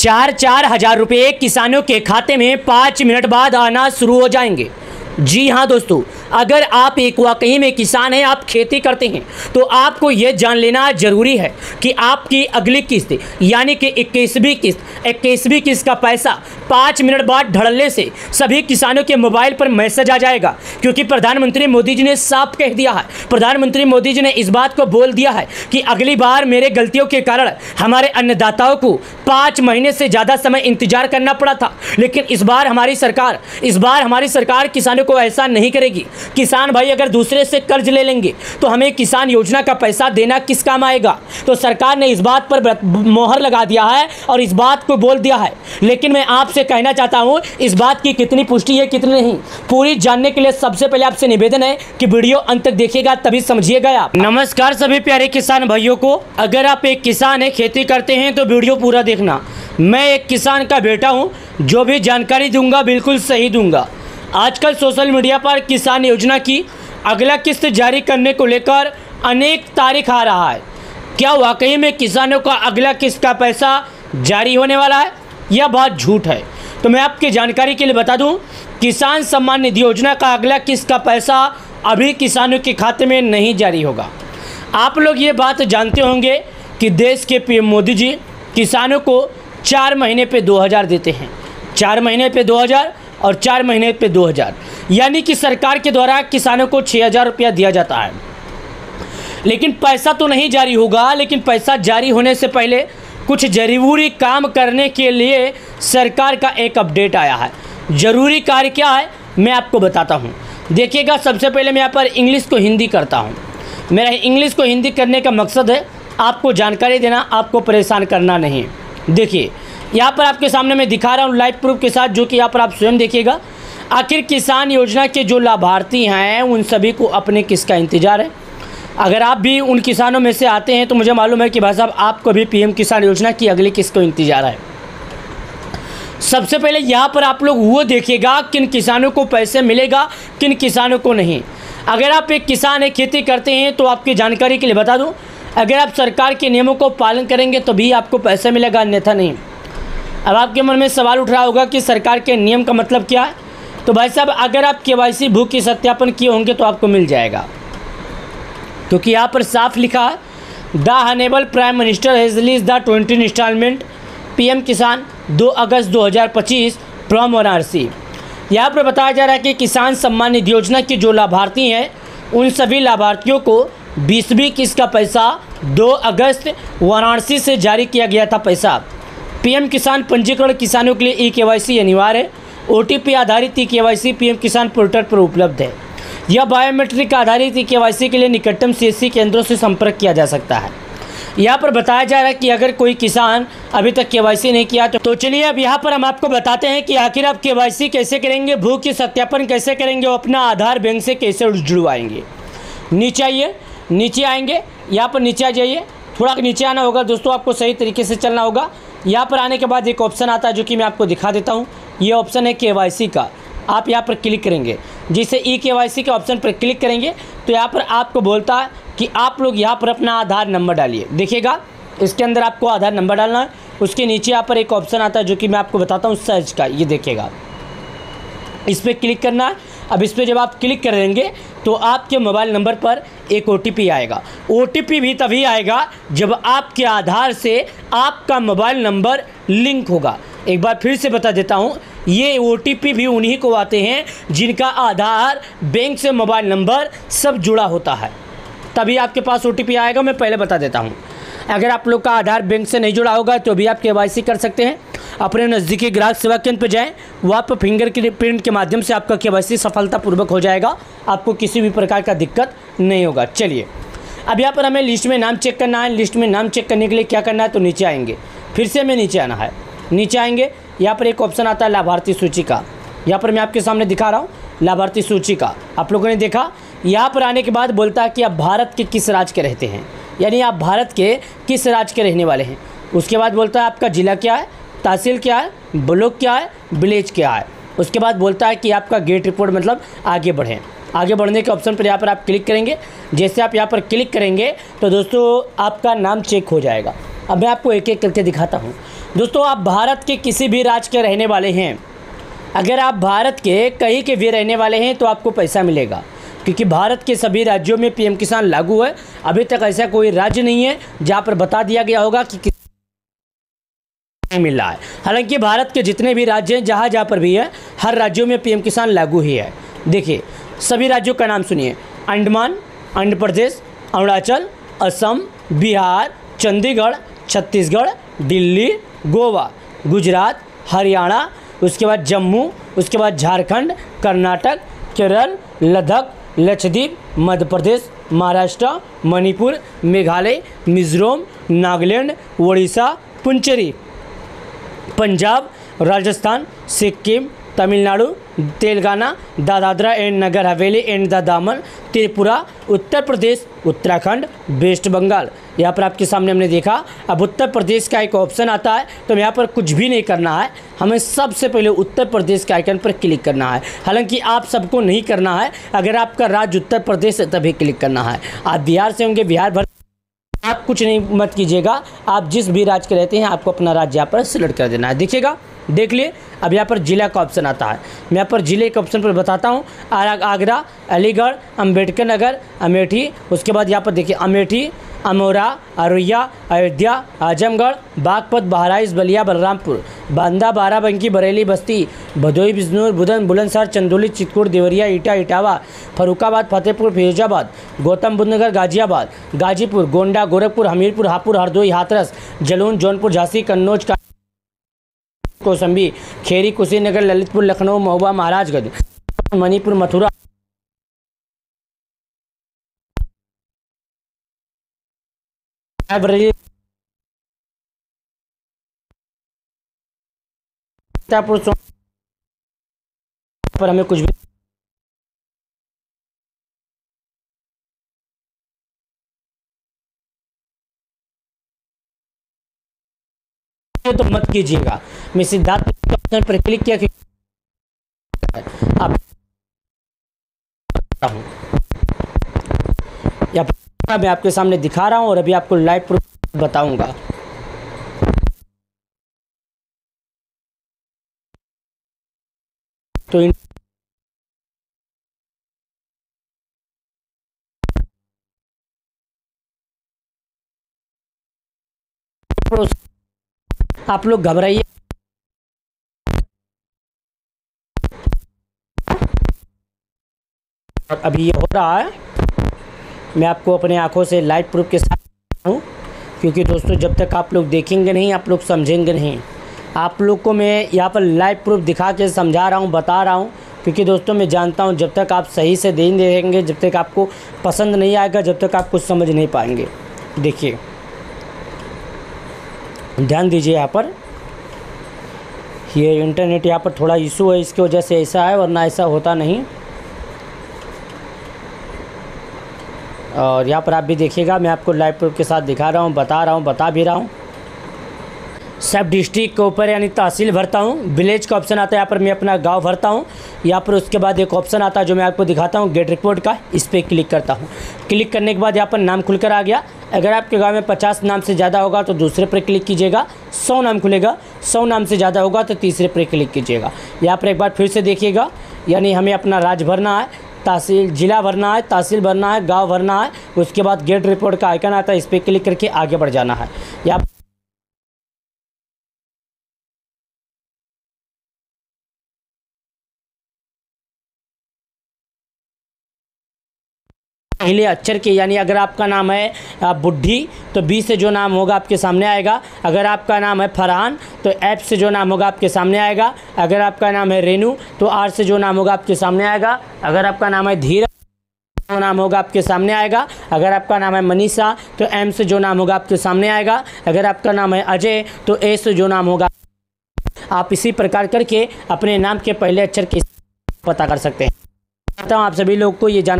चार हजार रुपये किसानों के खाते में 5 मिनट बाद आना शुरू हो जाएंगे। जी हाँ दोस्तों, अगर आप एक वाकई में किसान हैं, आप खेती करते हैं, तो आपको यह जान लेना जरूरी है कि आपकी अगली किस्त यानी कि 21वीं किस्त का पैसा 5 मिनट बाद ढलने से सभी किसानों के मोबाइल पर मैसेज आ जाएगा। क्योंकि प्रधानमंत्री मोदी जी ने साफ कह दिया है, प्रधानमंत्री मोदी जी ने इस बात को बोल दिया है कि अगली बार मेरे गलतियों के कारण हमारे अन्नदाताओं को 5 महीने से ज़्यादा समय इंतजार करना पड़ा था, लेकिन इस बार हमारी सरकार किसानों को ऐसा नहीं करेगी। किसान भाई अगर दूसरे से कर्ज ले लेंगे तो हमें किसान योजना का पैसा देना किस काम आएगा। तो सरकार ने इस बात पर मोहर लगा दिया है और इस बात को बोल दिया है। लेकिन मैं आपसे कहना चाहता हूं, इस बात की कितनी पुष्टि है कितनी नहीं, पूरी जानने के लिए सबसे पहले आपसे निवेदन है कि वीडियो अंत तक देखिएगा, तभी समझिएगा आप। नमस्कार सभी प्यारे किसान भाइयों को। अगर आप एक किसान है, खेती करते हैं, तो वीडियो पूरा देखना। मैं एक किसान का बेटा हूँ, जो भी जानकारी दूंगा बिल्कुल सही दूंगा। आजकल सोशल मीडिया पर किसान योजना की अगला किस्त जारी करने को लेकर अनेक तारीख आ रहा है। क्या वाकई में किसानों का अगला किस्त का पैसा जारी होने वाला है? यह बात झूठ है। तो मैं आपकी जानकारी के लिए बता दूं, किसान सम्मान निधि योजना का अगला किस्त का पैसा अभी किसानों के खाते में नहीं जारी होगा। आप लोग ये बात जानते होंगे कि देश के पीएम मोदी जी किसानों को 4 महीने पे 2000 देते हैं, 4 महीने पे 2000 और 4 महीने पे 2000, यानी कि सरकार के द्वारा किसानों को 6000 रुपया दिया जाता है। लेकिन पैसा तो नहीं जारी होगा, लेकिन पैसा जारी होने से पहले कुछ ज़रूरी काम करने के लिए सरकार का एक अपडेट आया है। ज़रूरी कार्य क्या है मैं आपको बताता हूँ। देखिएगा, सबसे पहले मैं यहाँ पर इंग्लिश को हिंदी करता हूँ। मेरा इंग्लिश को हिंदी करने का मकसद है आपको जानकारी देना, आपको परेशान करना नहीं। देखिए, यहाँ पर आपके सामने मैं दिखा रहा हूँ लाइव प्रूफ के साथ, जो कि यहाँ पर आप स्वयं देखिएगा। आखिर किसान योजना के जो लाभार्थी हैं उन सभी को अपने किस्त का इंतज़ार है। अगर आप भी उन किसानों में से आते हैं तो मुझे मालूम है कि भाई साहब आपको भी पीएम किसान योजना की अगली किस्त को इंतज़ार है। सबसे पहले यहाँ पर आप लोग वो देखिएगा किन किसानों को पैसे मिलेगा, किन किसानों को नहीं। अगर आप एक किसान है, खेती करते हैं, तो आपकी जानकारी के लिए बता दूँ, अगर आप सरकार के नियमों को पालन करेंगे तो भी आपको पैसा मिलेगा, अन्यथा नहीं। अब आपके मन में सवाल उठ रहा होगा कि सरकार के नियम का मतलब क्या है। तो भाई साहब, अगर आप केवाईसी भू की सत्यापन किए होंगे तो आपको मिल जाएगा, क्योंकि यहाँ पर साफ लिखा है, the honourable prime minister has released the 20 instalment PM Kisan 2 August 2025 from Varanasi. यहाँ पर बताया जा रहा है कि किसान सम्मान निधि योजना के जो लाभार्थी हैं उन सभी लाभार्थियों को 20वीं किस्त का पैसा 2 अगस्त वाराणसी से जारी किया गया था। पैसा पीएम किसान पंजीकरण किसानों के लिए ई-केवाईसी अनिवार्य है। ओटीपी आधारित ई-केवाईसी पीएम किसान पोर्टल पर उपलब्ध है। यह बायोमेट्रिक आधारित ई-केवाईसी के लिए निकटतम सीएससी केंद्रों से संपर्क किया जा सकता है। यहाँ पर बताया जा रहा है कि अगर कोई किसान अभी तक केवाईसी नहीं किया तो चलिए अब यहाँ पर हम आपको बताते हैं कि आखिर आप केवाईसी कैसे करेंगे, भू की सत्यापन कैसे करेंगे और अपना आधार बैंक से कैसे जुड़वाएंगे। नीचे आएंगे, यहाँ पर नीचे आ जाइए, थोड़ा नीचे आना होगा दोस्तों, आपको सही तरीके से चलना होगा। यहाँ पर आने के बाद एक ऑप्शन आता है जो कि मैं आपको दिखा देता हूँ। ये ऑप्शन है केवाईसी का, आप यहाँ पर क्लिक करेंगे। जिसे ई-केवाईसी के ऑप्शन पर क्लिक करेंगे तो यहाँ पर आपको बोलता है कि आप लोग यहाँ पर अपना आधार नंबर डालिए। देखिएगा, इसके अंदर आपको आधार नंबर डालना है। उसके नीचे यहाँ पर एक ऑप्शन आता है जो कि मैं आपको बताता हूँ, सर्च का। ये देखिएगा, इस पर क्लिक करना है। अब इस पर जब आप क्लिक करेंगे तो आपके मोबाइल नंबर पर एक ओटीपी आएगा। ओटीपी भी तभी आएगा जब आपके आधार से आपका मोबाइल नंबर लिंक होगा। एक बार फिर से बता देता हूँ, ये ओटीपी भी उन्हीं को आते हैं जिनका आधार, बैंक से मोबाइल नंबर सब जुड़ा होता है, तभी आपके पास ओटीपी आएगा। मैं पहले बता देता हूँ, अगर आप लोग का आधार बैंक से नहीं जुड़ा होगा तो भी आप केवाईसी कर सकते हैं। अपने नज़दीकी ग्राहक सेवा केंद्र पर जाएं, वहाँ पर फिंगरप्रिंट के माध्यम से आपका केवाईसी सफलतापूर्वक हो जाएगा। आपको किसी भी प्रकार का दिक्कत नहीं होगा। चलिए, अब यहाँ पर हमें लिस्ट में नाम चेक करना है। लिस्ट में नाम चेक करने के लिए क्या करना है, तो नीचे आएंगे, फिर से हमें नीचे आना है। नीचे आएंगे, यहाँ पर एक ऑप्शन आता है लाभार्थी सूची का। यहाँ पर मैं आपके सामने दिखा रहा हूँ लाभार्थी सूची का, आप लोगों ने देखा। यहाँ पर आने के बाद बोलता है कि आप भारत के किस राज्य के रहते हैं, यानी आप भारत के किस राज्य के रहने वाले हैं। उसके बाद बोलता है आपका ज़िला क्या है, तहसील क्या है, ब्लॉक क्या है, विलेज क्या है। उसके बाद बोलता है कि आपका गेट रिपोर्ट मतलब आगे बढ़ें। आगे बढ़ने के ऑप्शन पर यहाँ पर आप क्लिक करेंगे। जैसे आप यहाँ पर क्लिक करेंगे तो दोस्तों आपका नाम चेक हो जाएगा। अब मैं आपको एक एक करके दिखाता हूँ। दोस्तों आप भारत के किसी भी राज्य के रहने वाले हैं, अगर आप भारत के कहीं के भी रहने वाले हैं तो आपको पैसा मिलेगा, क्योंकि भारत के सभी राज्यों में पीएम किसान लागू है। अभी तक ऐसा कोई राज्य नहीं है जहां पर बता दिया गया होगा कि नहीं मिल रहा है। हालांकि भारत के जितने भी राज्य हैं, जहां जहां पर भी है, हर राज्यों में पीएम किसान लागू ही है। देखिए सभी राज्यों का नाम सुनिए: अंडमान, आंध्र प्रदेश, अरुणाचल, असम, बिहार, चंडीगढ़, छत्तीसगढ़, दिल्ली, गोवा, गुजरात, हरियाणा, उसके बाद जम्मू, उसके बाद झारखंड, कर्नाटक, केरल, लद्दाख, लक्षद्वीप, मध्य प्रदेश, महाराष्ट्र, मणिपुर, मेघालय, मिजोरम, नागालैंड, उड़ीसा, पुडुचेरी, पंजाब, राजस्थान, सिक्किम, तमिलनाडु, तेलंगाना, दादरा एंड नगर हवेली एंड दामन, त्रिपुरा, उत्तर प्रदेश, उत्तराखंड, वेस्ट बंगाल। यहाँ पर आपके सामने हमने देखा। अब उत्तर प्रदेश का एक ऑप्शन आता है, तो यहाँ पर कुछ भी नहीं करना है, हमें सबसे पहले उत्तर प्रदेश के आइकन पर क्लिक करना है। हालांकि आप सबको नहीं करना है, अगर आपका राज्य उत्तर प्रदेश है तभी क्लिक करना है। आप बिहार से होंगे, बिहार भर आप कुछ नहीं मत कीजिएगा, आप जिस भी राज्य के रहते हैं आपको अपना राज्य यहाँ पर सिलेक्ट कर देना है। देखिएगा, देख लिए। अब यहाँ पर जिला का ऑप्शन आता है, मैं यहाँ पर जिले के ऑप्शन पर बताता हूँ। आगरा, अलीगढ़, अम्बेडकर नगर, अमेठी, उसके बाद यहाँ पर देखिए अमेठी, अमोरा, औरैया, अयोध्या, आजमगढ़, बागपत, बहराइच, बलिया, बलरामपुर, बांदा, बाराबंकी, बरेली, बस्ती, भदोही, बिजनौर, बुलंदशहर, चंदौली, चित्रकूट, देवरिया, इटावा, फरुखाबाद, फतेहपुर, फिरोजाबाद, गौतम बुद्ध नगर, गाजियाबाद, गाजीपुर, गोंडा, गोरखपुर, हमीरपुर, हापुड़, हरदोई, हाथरस, जलून, जौनपुर, झांसी, कन्नौज, कौशाम्बी, खेरी, कुशीनगर, ललितपुर, लखनऊ, महोबा, महाराजगंज, मणिपुर, मथुरा, पर हमें कुछ भी तो मत कीजिएगा। मैं सिद्धार्थ ऑप्शन पर क्लिक किया कि आप मैं आपके सामने दिखा रहा हूं और अभी आपको लाइव प्रूफ बताऊंगा। तो आप लोग घबराइए, अभी ये हो रहा है, मैं आपको अपने आंखों से लाइव प्रूफ के साथ हूँ, क्योंकि दोस्तों जब तक आप लोग देखेंगे नहीं, आप लोग समझेंगे नहीं। आप लोग को मैं यहाँ पर लाइव प्रूफ दिखा के समझा रहा हूँ, बता रहा हूँ, क्योंकि दोस्तों मैं जानता हूँ जब तक आप सही से नहीं देखेंगे, जब तक आपको पसंद नहीं आएगा, जब तक आप कुछ समझ नहीं पाएंगे। देखिए ध्यान दीजिए, यहाँ पर ये इंटरनेट यहाँ पर थोड़ा इशू है, इसकी वजह से ऐसा है, वरना ऐसा होता नहीं। और यहाँ पर आप भी देखिएगा, मैं आपको लाइव प्रूफ के साथ दिखा रहा हूँ, बता भी रहा हूँ। सब डिस्ट्रिक्ट के ऊपर यानी तहसील भरता हूँ, विलेज का ऑप्शन आता है, यहाँ पर मैं अपना गांव भरता हूँ। यहाँ पर उसके बाद एक ऑप्शन आता है जो मैं आपको दिखाता हूँ, गेट रिपोर्ट का, इस पर क्लिक करता हूँ। क्लिक करने के बाद यहाँ पर नाम खुलकर आ गया। अगर आपके गांव में 50 नाम से ज़्यादा होगा तो दूसरे पर क्लिक कीजिएगा, 100 नाम खुलेगा, 100 नाम से ज़्यादा होगा तो तीसरे पर क्लिक कीजिएगा। यहाँ पर एक बार फिर से देखिएगा, यानी हमें अपना राज्य भरना है, तहसील जिला भरना है, तहसील भरना है, गांव भरना है, उसके बाद गेट रिपोर्ट का आइकन आता है, इस पर क्लिक करके आगे बढ़ जाना है। या पहले अक्षर के, यानी अगर आपका नाम है बुढ़ी तो बी से जो नाम होगा आपके सामने आएगा। अगर आपका नाम है फरहान तो एफ से जो नाम होगा आपके सामने आएगा। अगर आपका नाम है रेनू तो आर से जो नाम होगा आपके सामने आएगा। अगर आपका नाम है धीरज जो नाम होगा आपके सामने आएगा। अगर आपका नाम है मनीषा तो एम से जो नाम होगा आपके सामने आएगा। अगर आपका नाम है अजय तो ए से जो नाम होगा। आप इसी प्रकार करके अपने नाम के पहले अक्षर के पता कर सकते हैं। चाहता हूँ आप सभी लोग को ये जान